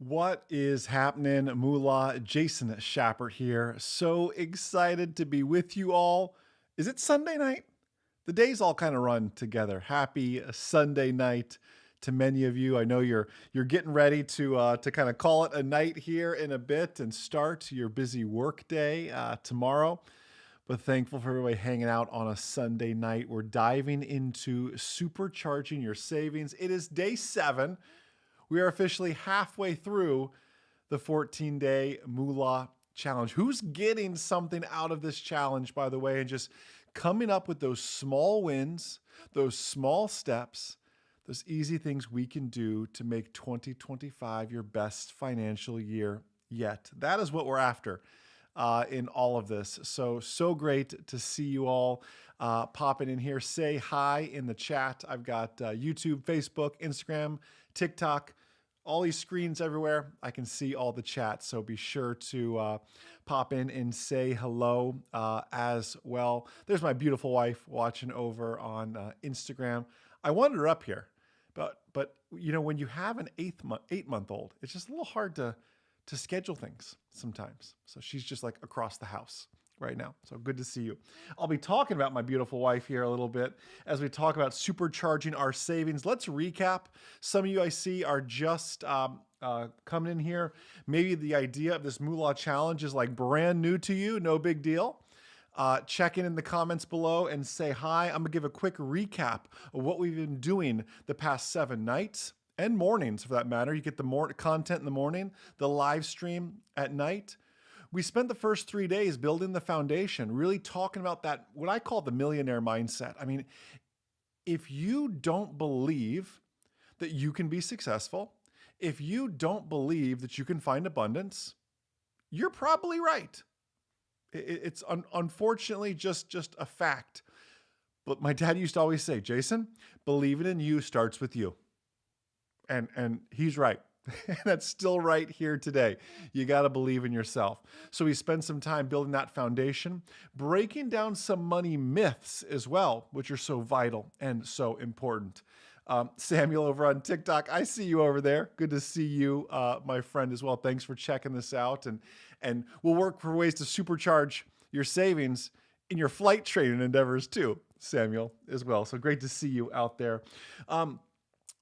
What is happening, Moola? Jason Shapper here. So excited to be with you all. Is it Sunday night? The days all kind of run together. Happy Sunday night to many of you. I know you're getting ready to kind of call it a night here in a bit and start your busy work day tomorrow. But thankful for everybody hanging out on a Sunday night. We're diving into supercharging your savings. It is day 7. We are officially halfway through the 14-day Moola challenge. Who's getting something out of this challenge, by the way, and just coming up with those small wins, those small steps, those easy things we can do to make 2025 your best financial year yet. That is what we're after in all of this. So great to see you all popping in here. Say hi in the chat. I've got YouTube, Facebook, Instagram, TikTok, all these screens everywhere. I can see all the chats, so be sure to pop in and say hello as well. There's my beautiful wife watching over on Instagram. I wanted her up here, but you know, when you have an 8-month-old, it's just a little hard to schedule things sometimes. So she's just like across the house right now. So good to see you. I'll be talking about my beautiful wife here a little bit as we talk about supercharging our savings. Let's recap. Some of you I see are just coming in here. Maybe the idea of this Moolah challenge is like brand new to you. No big deal. Check in the comments below and say hi. I'm gonna give a quick recap of what we've been doing the past 7 nights and mornings for that matter. You get the more content in the morning, the live stream at night. We spent the first 3 days building the foundation, really talking about that, what I call the millionaire mindset. I mean, if you don't believe that you can be successful, if you don't believe that you can find abundance, you're probably right. It's unfortunately just a fact. But my dad used to always say, Jason, believing in you starts with you. And he's right. That's still right here today. You got to believe in yourself. So we spend some time building that foundation, breaking down some money myths as well, which are so vital and so important. Samuel over on TikTok, I see you over there. Good to see you, my friend, as well. Thanks for checking this out. And we'll work for ways to supercharge your savings in your flight training endeavors too, Samuel, as well. So great to see you out there.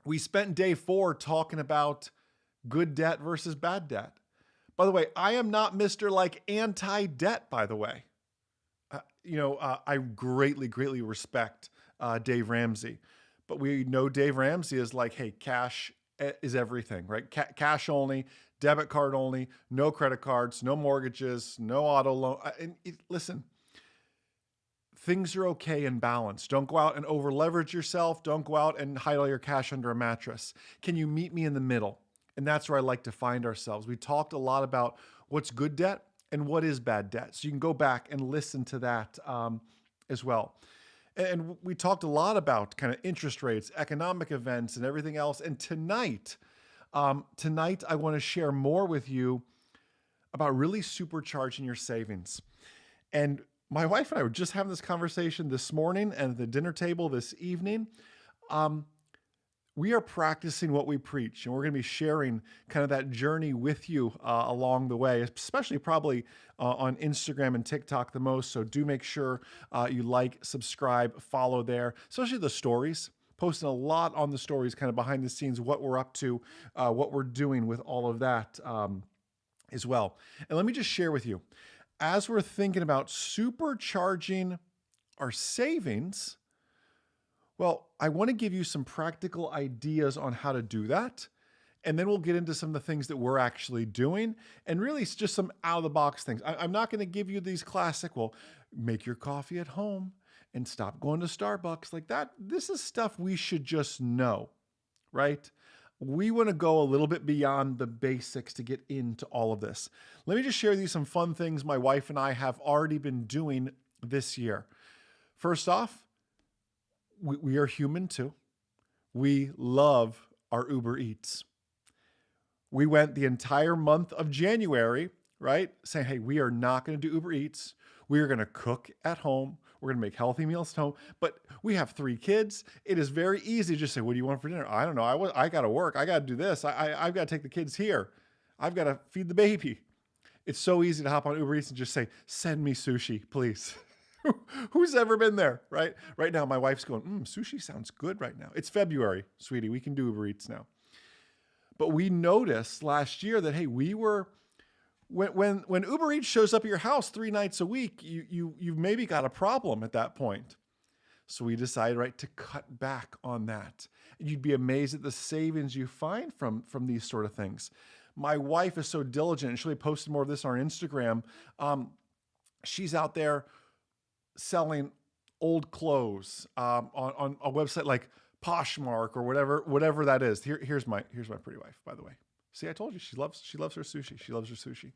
We spent day 4 talking about good debt versus bad debt. By the way, I am not Mr. like anti-debt, by the way. I greatly respect Dave Ramsey, but we know Dave Ramsey is like, hey, cash is everything, right? Cash only, debit card only, no credit cards, no mortgages, no auto loan. Listen, things are okay in balance. Don't go out and over leverage yourself. Don't go out and hide all your cash under a mattress. Can you meet me in the middle? And that's where I like to find ourselves. We talked a lot about what's good debt and what is bad debt. So you can go back and listen to that as well. And we talked a lot about kind of interest rates, economic events, and everything else. And tonight I want to share more with you about really supercharging your savings. And my wife and I were just having this conversation this morning and at the dinner table this evening. We are practicing what we preach, and we're going to be sharing kind of that journey with you along the way, especially probably on Instagram and TikTok the most. So do make sure you like, subscribe, follow there, especially the stories. Posting a lot on the stories, kind of behind the scenes, what we're up to, what we're doing with all of that as well. And let me just share with you, as we're thinking about supercharging our savings, well, I want to give you some practical ideas on how to do that. And then we'll get into some of the things that we're actually doing and really it's just some out of the box things. I'm not going to give you these classic, well, make your coffee at home and stop going to Starbucks like that. This is stuff we should just know, right? We want to go a little bit beyond the basics to get into all of this. Let me just share with you some fun things my wife and I have already been doing this year. First off, we are human too. We love our Uber Eats. We went the entire month of January, right? Saying, hey, we are not going to do Uber Eats. We are going to cook at home. We're going to make healthy meals at home. But we have 3 kids. It is very easy to just say, what do you want for dinner? I don't know. I got to work. I got to do this. I've got to take the kids here. I've got to feed the baby. It's so easy to hop on Uber Eats and just say, send me sushi, please. Who's ever been there, right? Right now, my wife's going, sushi sounds good right now. It's February, sweetie. We can do Uber Eats now. But we noticed last year that, hey, we were, when Uber Eats shows up at your house 3 nights a week, you've maybe got a problem at that point. So we decided, right, to cut back on that. And you'd be amazed at the savings you find from these sort of things. My wife is so diligent, and she'll be posting more of this on our Instagram. She's out there selling old clothes on a website like Poshmark or whatever that is. Here's my pretty wife, by the way. See, I told you she loves her sushi. She loves her sushi.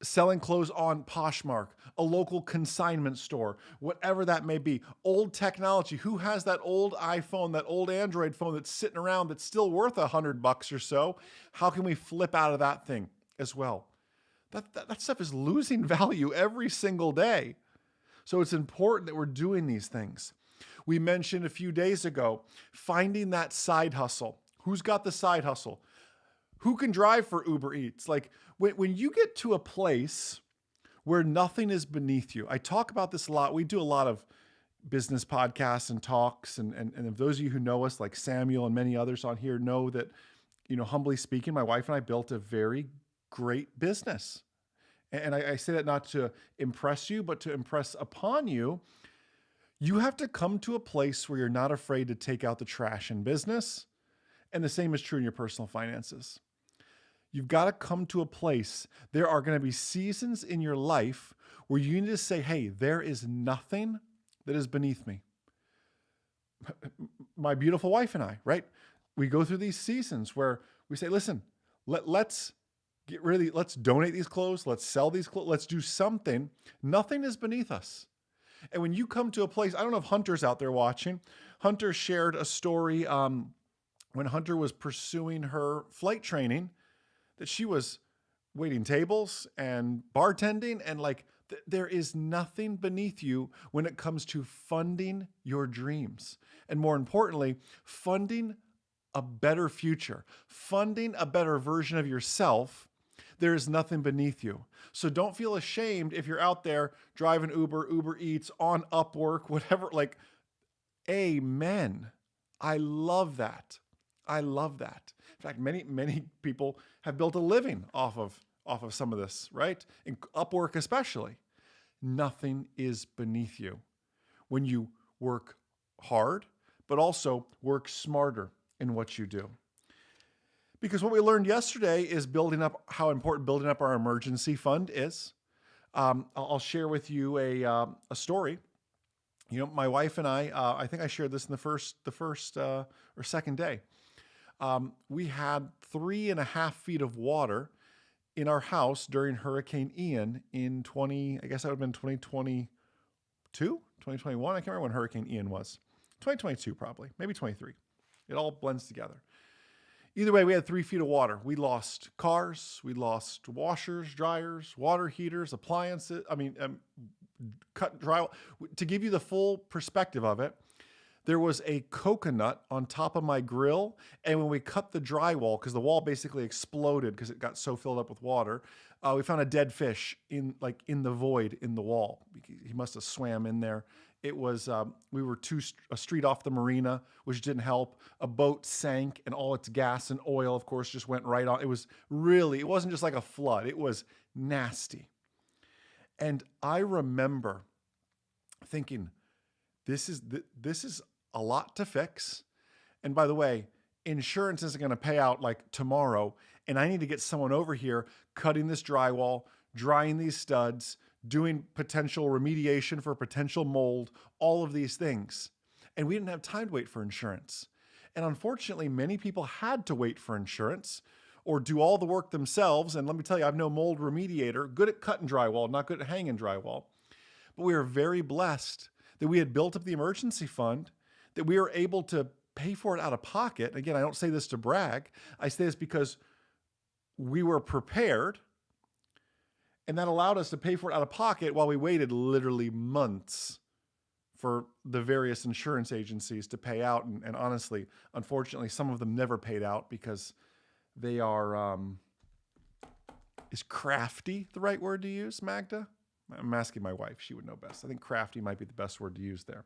Selling clothes on Poshmark, a local consignment store, whatever that may be. Old technology. Who has that old iPhone, that old Android phone that's sitting around that's still worth $100 or so? How can we flip out of that thing as well? That stuff is losing value every single day. So it's important that we're doing these things. We mentioned a few days ago, finding that side hustle. Who's got the side hustle? Who can drive for Uber Eats? Like when you get to a place where nothing is beneath you, I talk about this a lot. We do a lot of business podcasts and talks. And if those of you who know us, like Samuel and many others on here, know that, humbly speaking, my wife and I built a very great business. And I say that not to impress you, but to impress upon you. You have to come to a place where you're not afraid to take out the trash in business. And the same is true in your personal finances. You've got to come to a place. There are going to be seasons in your life where you need to say, hey, there is nothing that is beneath me. My beautiful wife and I, right? We go through these seasons where we say, listen, let's donate these clothes. Let's sell these clothes. Let's do something. Nothing is beneath us. And when you come to a place, I don't know if Hunter's out there watching. Hunter shared a story when Hunter was pursuing her flight training, that she was waiting tables and bartending, and there is nothing beneath you when it comes to funding your dreams. And more importantly, funding a better future, funding a better version of yourself. There is nothing beneath you. So don't feel ashamed if you're out there driving Uber Eats, on Upwork, whatever. Amen. I love that. I love that. In fact, many people have built a living off of some of this, right? In Upwork especially. Nothing is beneath you when you work hard, but also work smarter in what you do. Because what we learned yesterday is how important building up our emergency fund is. I'll share with you a story. My wife and I think I shared this in the first or second day. We had 3.5 feet of water in our house during Hurricane Ian in 2022, 2021. I can't remember when Hurricane Ian was. 2022 probably, maybe 23. It all blends together. Either way, we had 3 feet of water. We lost cars, we lost washers, dryers, water heaters, appliances. Cut drywall. To give you the full perspective of it, there was a coconut on top of my grill, and when we cut the drywall, because the wall basically exploded because it got so filled up with water, we found a dead fish in the void in the wall. He must have swam in there. It was we were a street off the marina, which didn't help. A boat sank, and all its gas and oil, of course, just went right on. It wasn't just like a flood. It was nasty. And I remember thinking, this is a lot to fix. And by the way, insurance isn't going to pay out tomorrow. And I need to get someone over here cutting this drywall, drying these studs, doing potential remediation for potential mold, all of these things. And we didn't have time to wait for insurance. And unfortunately, many people had to wait for insurance or do all the work themselves. And let me tell you, I'm no mold remediator, good at cutting drywall, not good at hanging drywall. But we are very blessed that we had built up the emergency fund, that we were able to pay for it out of pocket. Again, I don't say this to brag. I say this because we were prepared, and that allowed us to pay for it out of pocket while we waited literally months for the various insurance agencies to pay out. And honestly, unfortunately, some of them never paid out because they are Is crafty the right word to use, Magda? I'm asking my wife. She would know best. I think crafty might be the best word to use there.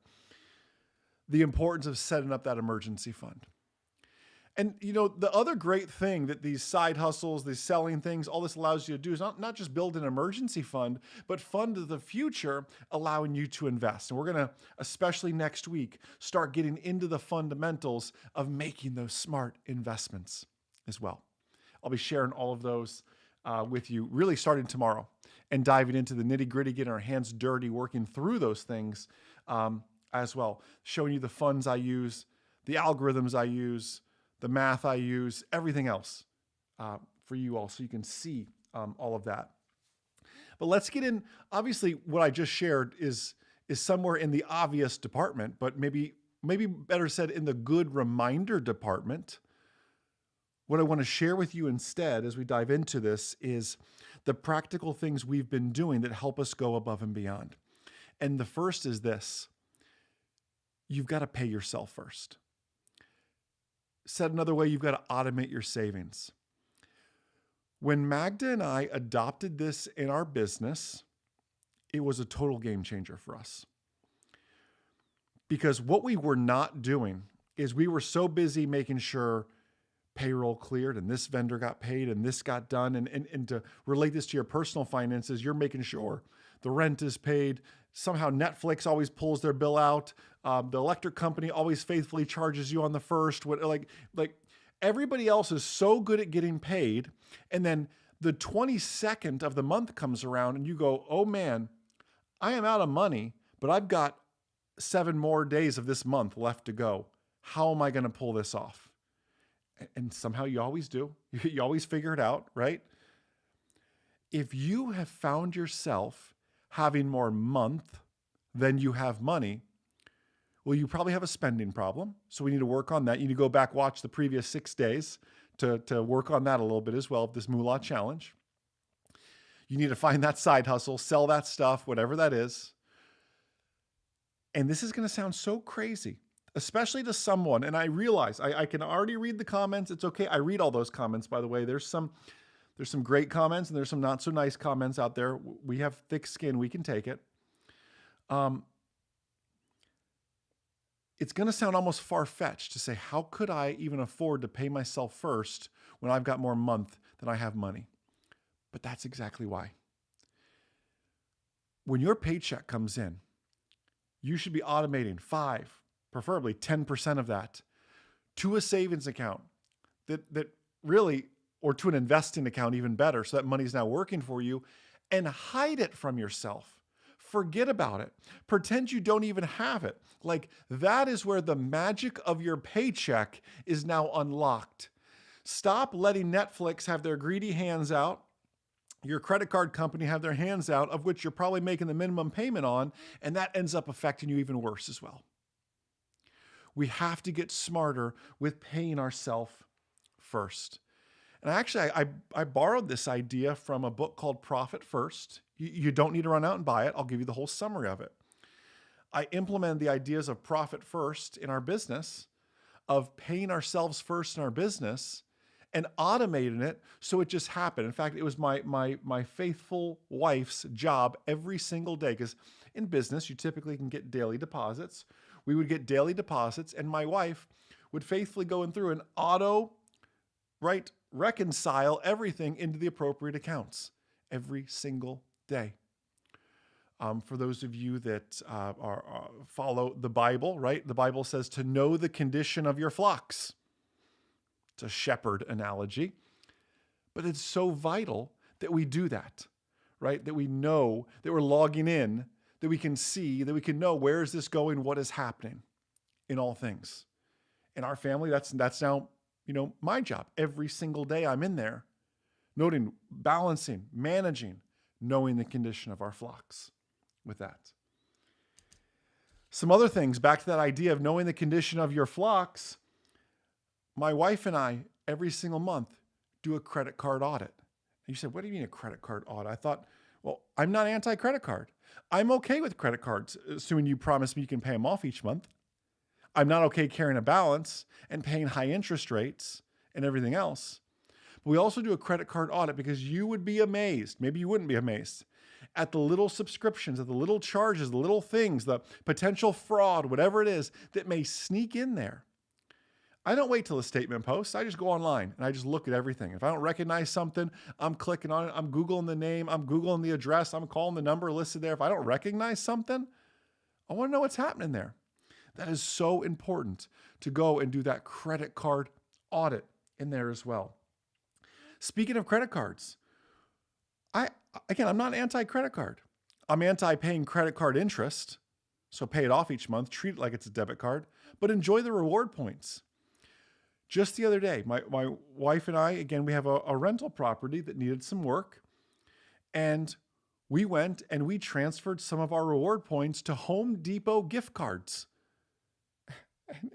The importance of setting up that emergency fund. And the other great thing that these side hustles, these selling things, all this allows you to do is not just build an emergency fund, but fund the future, allowing you to invest. And we're going to, especially next week, start getting into the fundamentals of making those smart investments as well. I'll be sharing all of those with you really starting tomorrow and diving into the nitty gritty, getting our hands dirty, working through those things as well, showing you the funds I use, the algorithms I use, the math I use, everything else for you all so you can see all of that. But let's get in. Obviously, what I just shared is somewhere in the obvious department, but maybe better said in the good reminder department. What I want to share with you instead as we dive into this is the practical things we've been doing that help us go above and beyond. And the first is this: you've got to pay yourself first. Said another way, you've got to automate your savings. When Magda and I adopted this in our business, it was a total game changer for us. Because what we were not doing is we were so busy making sure payroll cleared and this vendor got paid and this got done. And to relate this to your personal finances, you're making sure the rent is paid. Somehow Netflix always pulls their bill out. The electric company always faithfully charges you on the first. Like everybody else is so good at getting paid. And then the 22nd of the month comes around and you go, oh man, I am out of money, but I've got 7 more days of this month left to go. How am I going to pull this off? And somehow you always do. You always figure it out, right? If you have found yourself having more month than you have money, well, you probably have a spending problem. So we need to work on that. You need to go back, watch the previous 6 days to work on that a little bit as well, this Moola challenge. You need to find that side hustle, sell that stuff, whatever that is. And this is going to sound so crazy, especially to someone. And I realize I can already read the comments. It's okay. I read all those comments, by the way. There's some great comments and there's some not so nice comments out there. We have thick skin. We can take it. It's going to sound almost far-fetched to say, how could I even afford to pay myself first when I've got more month than I have money? But that's exactly why. When your paycheck comes in, you should be automating 5, preferably 10% of that to a savings account that really, or to an investing account even better, so that money's now working for you, and hide it from yourself. Forget about it. Pretend you don't even have it. Like, that is where the magic of your paycheck is now unlocked. Stop letting Netflix have their greedy hands out, your credit card company have their hands out, of which you're probably making the minimum payment on, and that ends up affecting you even worse as well. We have to get smarter with paying ourselves first. And actually, I borrowed this idea from a book called Profit First. You don't need to run out and buy it. I'll give you the whole summary of it. I implemented the ideas of profit first in our business, of paying ourselves first in our business, and automating it so it just happened. In fact, it was my faithful wife's job every single day, because in business, you typically can get daily deposits. We would get daily deposits, and my wife would faithfully go in through and reconcile everything into the appropriate accounts every single day. For those of you that follow the Bible, right? The Bible says to know the condition of your flocks. It's a shepherd analogy, but it's so vital that we do that, right? That we know, that we're logging in, that we can see, that we can know where is this going, what is happening in all things. In our family, that's now, my job. Every single day I'm in there, noting, balancing, managing, knowing the condition of our flocks with that. Some other things, back to that idea of knowing the condition of your flocks. My wife and I, every single month, do a credit card audit. And you said, what do you mean a credit card audit? I thought, well, I'm not anti-credit card. I'm okay with credit cards, assuming you promise me you can pay them off each month. I'm not okay carrying a balance and paying high interest rates and everything else. We also do a credit card audit because you would be amazed, maybe you wouldn't be amazed, at the little subscriptions, at the little charges, the little things, the potential fraud, whatever it is that may sneak in there. I don't wait till the statement posts. I just go online and I just look at everything. If I don't recognize something, I'm clicking on it. I'm Googling the name. I'm Googling the address. I'm calling the number listed there. If I don't recognize something, I want to know what's happening there. That is so important to go and do that credit card audit in there as well. Speaking of credit cards, I'm not anti-credit card. I'm anti-paying credit card interest. So pay it off each month, treat it like it's a debit card, but enjoy the reward points. Just the other day, my wife and I, again, we have a rental property that needed some work. And we went and we transferred some of our reward points to Home Depot gift cards.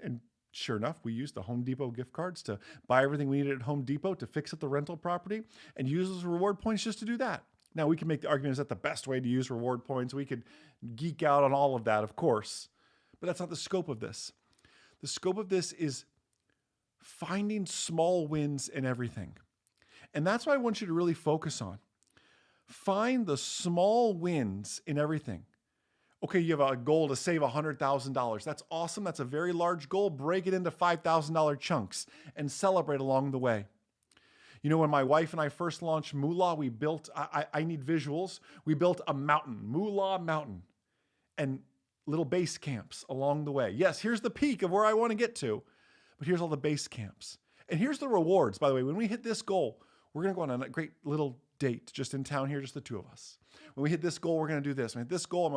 And sure enough, we used the Home Depot gift cards to buy everything we needed at Home Depot to fix up the rental property and use those reward points just to do that. Now, we can make the argument, is that the best way to use reward points? We could geek out on all of that, of course, but that's not the scope of this. The scope of this is finding small wins in everything. And that's what I want you to really focus on. Find the small wins in everything. Okay, you have a goal to save $100,000. That's awesome. That's a very large goal. Break it into $5,000 chunks and celebrate along the way. You know, when my wife and I first launched Moola, we built, I need visuals. We built a mountain, Moola Mountain, and little base camps along the way. Yes, here's the peak of where I want to get to, but here's all the base camps. And here's the rewards. By the way, when we hit this goal, we're going to go on a great little date just in town here, just the two of us. When we hit this goal, we're going to do this. When we hit this goal, I'm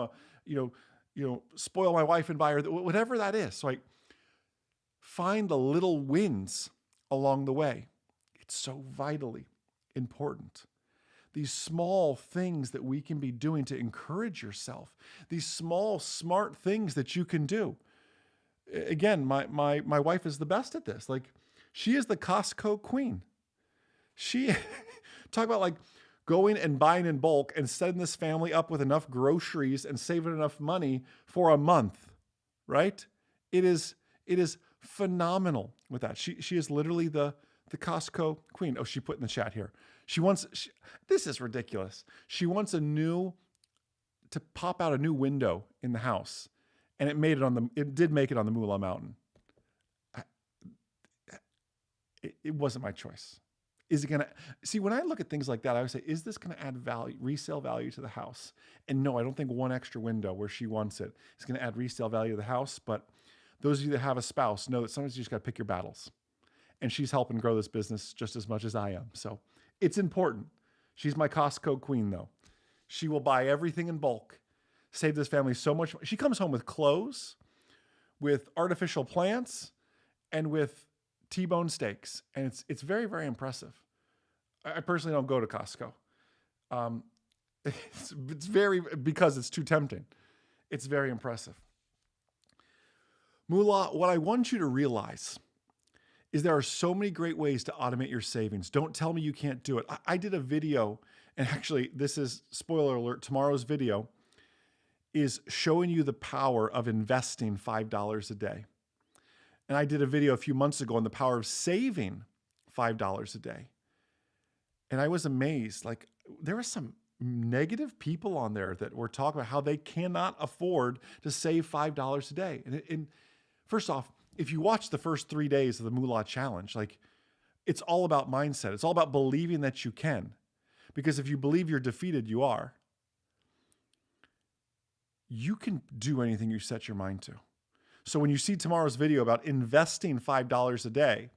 going to, spoil my wife and buy her, whatever that is. So find the little wins along the way. It's so vitally important. These small things that we can be doing to encourage yourself. These small, smart things that you can do. Again, my wife is the best at this. She is the Costco queen. She talk about going and buying in bulk and setting this family up with enough groceries and saving enough money for a month, right? It is phenomenal with that. She is literally the Costco queen. Oh, she put in the chat here. This is ridiculous. She wants to pop out a new window in the house, and it did make it on the Moola Mountain. It wasn't my choice. Is it going to see, when I look at things like that, I would say, is this going to add value, resale value to the house? And no, I don't think one extra window where she wants it is going to add resale value to the house. But those of you that have a spouse know that sometimes you just got to pick your battles. And she's helping grow this business just as much as I am. So it's important. She's my Costco queen, though. She will buy everything in bulk, save this family so much. She comes home with clothes, with artificial plants, and with T-bone steaks. And it's very, very impressive. I personally don't go to Costco. Because it's too tempting. It's very impressive. Moola, what I want you to realize is there are so many great ways to automate your savings. Don't tell me you can't do it. I did a video, and actually, this is, spoiler alert, tomorrow's video is showing you the power of investing $5 a day. And I did a video a few months ago on the power of saving $5 a day. And I was amazed. There were some negative people on there that were talking about how they cannot afford to save $5 a day. And first off, if you watch the first 3 days of the Moola Challenge, it's all about mindset. It's all about believing that you can. Because if you believe you're defeated, you are. You can do anything you set your mind to. So when you see tomorrow's video about investing $5 a day,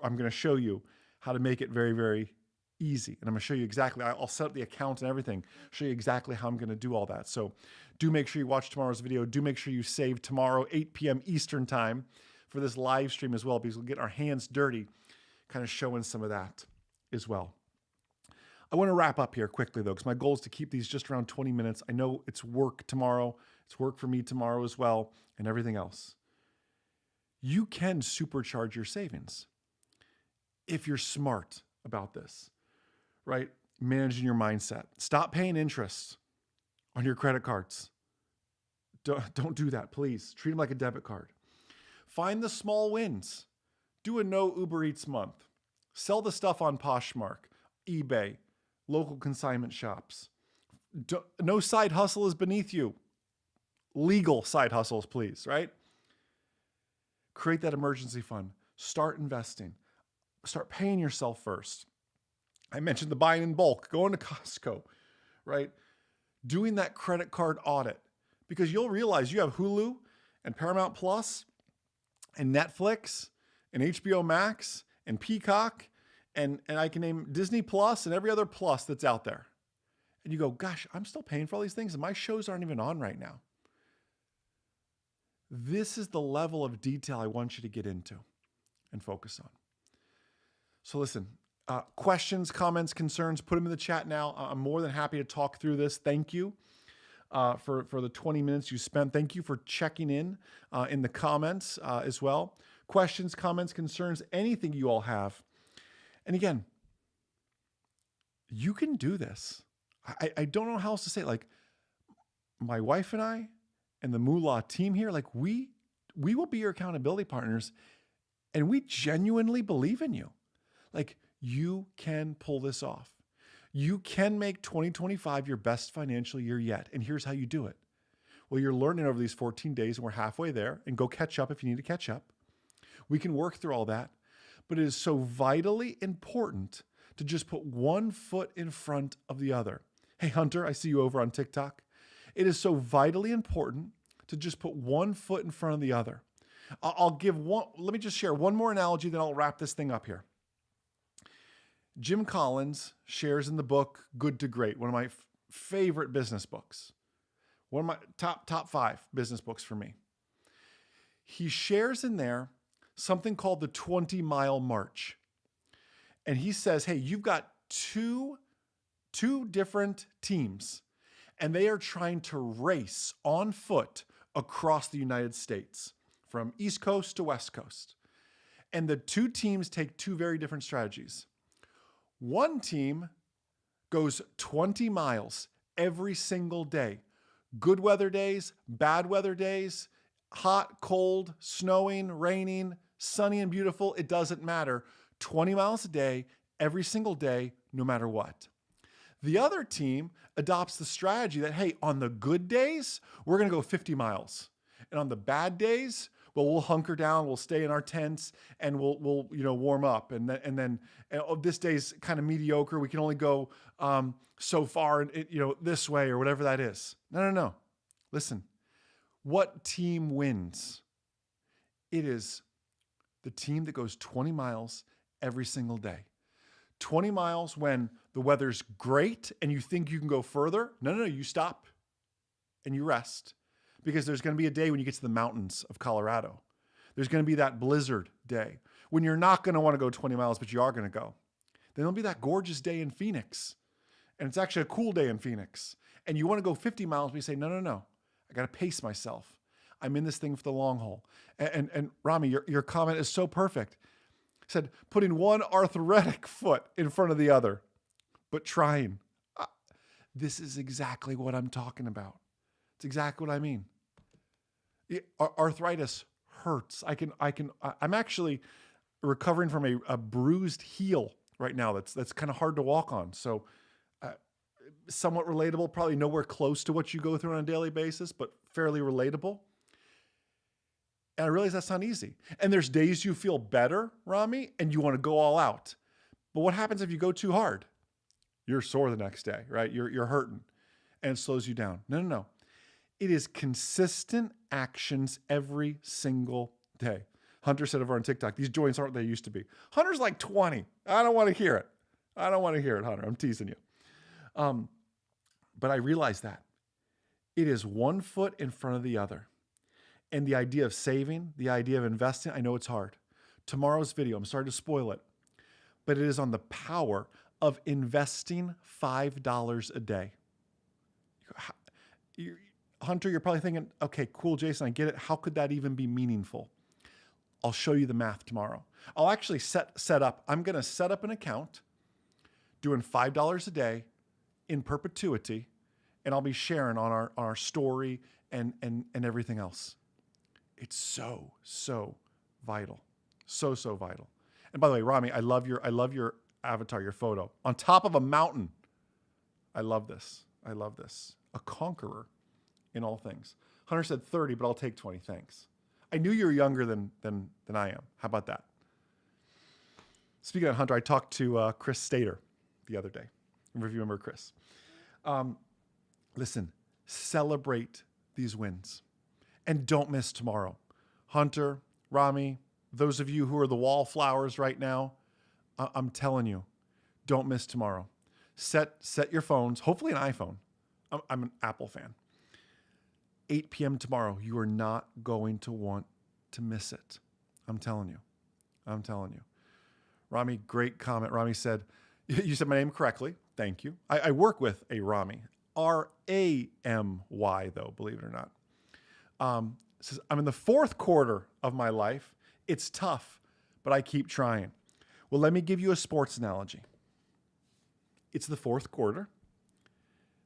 I'm going to show you how to make it very, very easy. And I'm going to show you exactly, I'll set up the account and everything, show you exactly how I'm going to do all that. So do make sure you watch tomorrow's video. Do make sure you save tomorrow, 8 p.m. Eastern time for this live stream as well, because we'll get our hands dirty, kind of showing some of that as well. I want to wrap up here quickly though, because my goal is to keep these just around 20 minutes. I know it's work tomorrow. It's work for me tomorrow as well, and everything else. You can supercharge your savings if you're smart about this, right? Managing your mindset. Stop paying interest on your credit cards. Don't do that, please. Treat them like a debit card. Find the small wins. Do a no Uber Eats month. Sell the stuff on Poshmark, eBay, local consignment shops. No side hustle is beneath you. Legal side hustles, please, right? Create that emergency fund. Start investing. Start paying yourself first. I mentioned the buying in bulk, going to Costco, right? Doing that credit card audit, because you'll realize you have Hulu and Paramount Plus and Netflix and HBO Max and Peacock and I can name Disney Plus and every other plus that's out there. And you go, gosh, I'm still paying for all these things and my shows aren't even on right now. This is the level of detail I want you to get into and focus on. So listen, questions, comments, concerns, put them in the chat now. I'm more than happy to talk through this. Thank you for the 20 minutes you spent. Thank you for checking in the comments as well. Questions, comments, concerns, anything you all have. And again, you can do this. I don't know how else to say it. Like my wife and I and the Moola team here, like we will be your accountability partners and we genuinely believe in you. Like you can pull this off. You can make 2025 your best financial year yet. And here's how you do it. Well, you're learning over these 14 days and we're halfway there, and go catch up if you need to catch up. We can work through all that, but it is so vitally important to just put one foot in front of the other. Hey, Hunter, I see you over on TikTok. It is so vitally important to just put one foot in front of the other. Let me just share one more analogy, then I'll wrap this thing up here. Jim Collins shares in the book Good to Great, one of my favorite business books, one of my top 5 business books for me. He shares in there something called the 20-mile march. And he says, hey, you've got two different teams, and they are trying to race on foot across the United States from East Coast to West Coast. And the two teams take 2 very different strategies. One team goes 20 miles every single day. Good weather days, bad weather days, hot, cold, snowing, raining, sunny and beautiful. It doesn't matter. 20 miles a day, every single day, no matter what. The other team adopts the strategy that, hey, on the good days, we're going to go 50 miles. And on the bad days, well, we'll hunker down, we'll stay in our tents, and we'll warm up. And then this day's kind of mediocre. We can only go so far, this way or whatever that is. No. Listen, what team wins? It is the team that goes 20 miles every single day. 20 miles when the weather's great and you think you can go further. No, you stop and you rest. Because there's going to be a day when you get to the mountains of Colorado. There's going to be that blizzard day when you're not going to want to go 20 miles, but you are going to go. Then there'll be that gorgeous day in Phoenix. And it's actually a cool day in Phoenix. And you want to go 50 miles, but you say, no. I got to pace myself. I'm in this thing for the long haul. And Rami, your comment is so perfect. He said, putting one arthritic foot in front of the other, but trying. This is exactly what I'm talking about. It's exactly what I mean. Arthritis hurts. I'm actually recovering from a bruised heel right now. That's kind of hard to walk on. So somewhat relatable, probably nowhere close to what you go through on a daily basis, but fairly relatable. And I realize that's not easy. And there's days you feel better, Rami, and you want to go all out. But what happens if you go too hard? You're sore the next day, right? You're hurting and it slows you down. No. It is consistent actions every single day. Hunter said over on TikTok, these joints aren't what they used to be. Hunter's like 20. I don't want to hear it. Hunter. I'm teasing you. But I realize that it is one foot in front of the other. And the idea of saving, the idea of investing, I know it's hard. Tomorrow's video, I'm sorry to spoil it, but it is on the power of investing $5 a day. Hunter, you're probably thinking, okay, cool, Jason, I get it. How could that even be meaningful? I'll show you the math tomorrow. I'll actually I'm going to set up an account doing $5 a day in perpetuity, and I'll be sharing on our story and everything else. It's so vital. So vital. And by the way, Rami, I love your avatar, your photo. On top of a mountain. I love this. I love this. A conqueror in all things. Hunter said 30, but I'll take 20. Thanks. I knew you were younger than I am. How about that? Speaking of Hunter, I talked to Chris Stater the other day. If you remember Chris. Listen, celebrate these wins. And don't miss tomorrow. Hunter, Rami, those of you who are the wallflowers right now, I'm telling you, don't miss tomorrow. Set your phones, hopefully an iPhone. I'm an Apple fan. 8 p.m. tomorrow, you are not going to want to miss it. I'm telling you. I'm telling you. Rami, great comment. Rami said, you said my name correctly. Thank you. I work with a Rami. R-A-M-Y, though, believe it or not. Says, I'm in the fourth quarter of my life. It's tough, but I keep trying. Well, let me give you a sports analogy. It's the fourth quarter.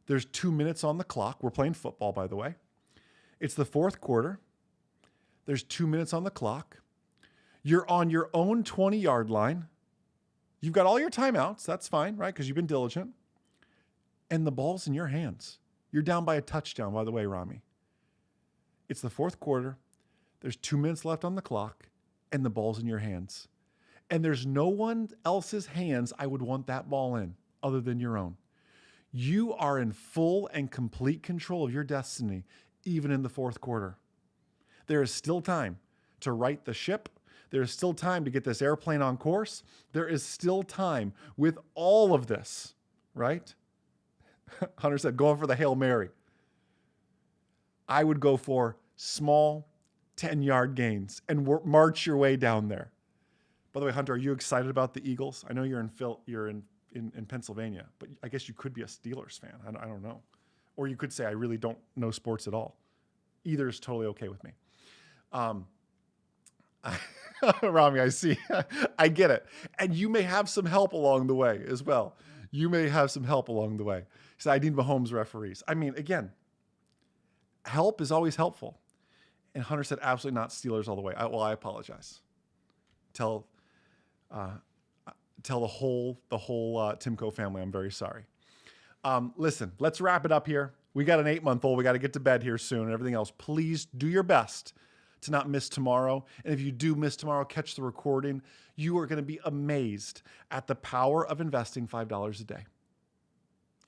There's 2 minutes on the clock. We're playing football, by the way. It's the fourth quarter. There's 2 minutes on the clock. You're on your own 20-yard line. You've got all your timeouts. That's fine, right? Because you've been diligent. And the ball's in your hands. You're down by a touchdown, by the way, Rami. It's the fourth quarter. There's 2 minutes left on the clock, and the ball's in your hands. And there's no one else's hands I would want that ball in other than your own. You are in full and complete control of your destiny, even in the fourth quarter. There is still time to right the ship. There is still time to get this airplane on course. There is still time with all of this, right? Hunter said, going for the Hail Mary. I would go for small 10-yard gains and march your way down there. By the way, Hunter, are you excited about the Eagles? I know you're in Pennsylvania, but I guess you could be a Steelers fan. I don't know. Or you could say, I really don't know sports at all. Either is totally okay with me. Rami, I see. I get it. And you may have some help along the way as well. You may have some help along the way. So I need Mahomes referees. I mean, again, help is always helpful. And Hunter said, absolutely not Steelers all the way. I apologize. Tell the whole Timco family I'm very sorry. Listen, let's wrap it up here. We got an 8-month-old. We got to get to bed here soon and everything else. Please do your best to not miss tomorrow. And if you do miss tomorrow, catch the recording. You are going to be amazed at the power of investing $5 a day.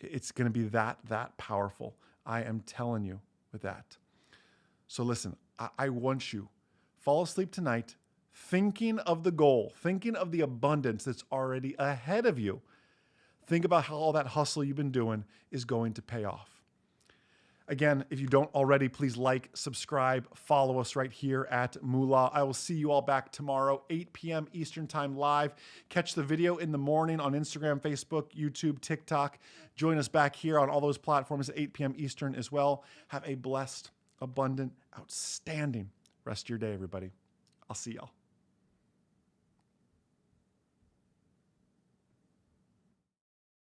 It's going to be that powerful. I am telling you with that. So listen, I want you, fall asleep tonight thinking of the goal, thinking of the abundance that's already ahead of you. Think about how all that hustle you've been doing is going to pay off. Again, if you don't already, please like, subscribe, follow us right here at Moola. I will see you all back tomorrow, 8 p.m. Eastern Time live. Catch the video in the morning on Instagram, Facebook, YouTube, TikTok. Join us back here on all those platforms at 8 p.m. Eastern as well. Have a blessed, abundant, outstanding rest of your day, everybody. I'll see y'all.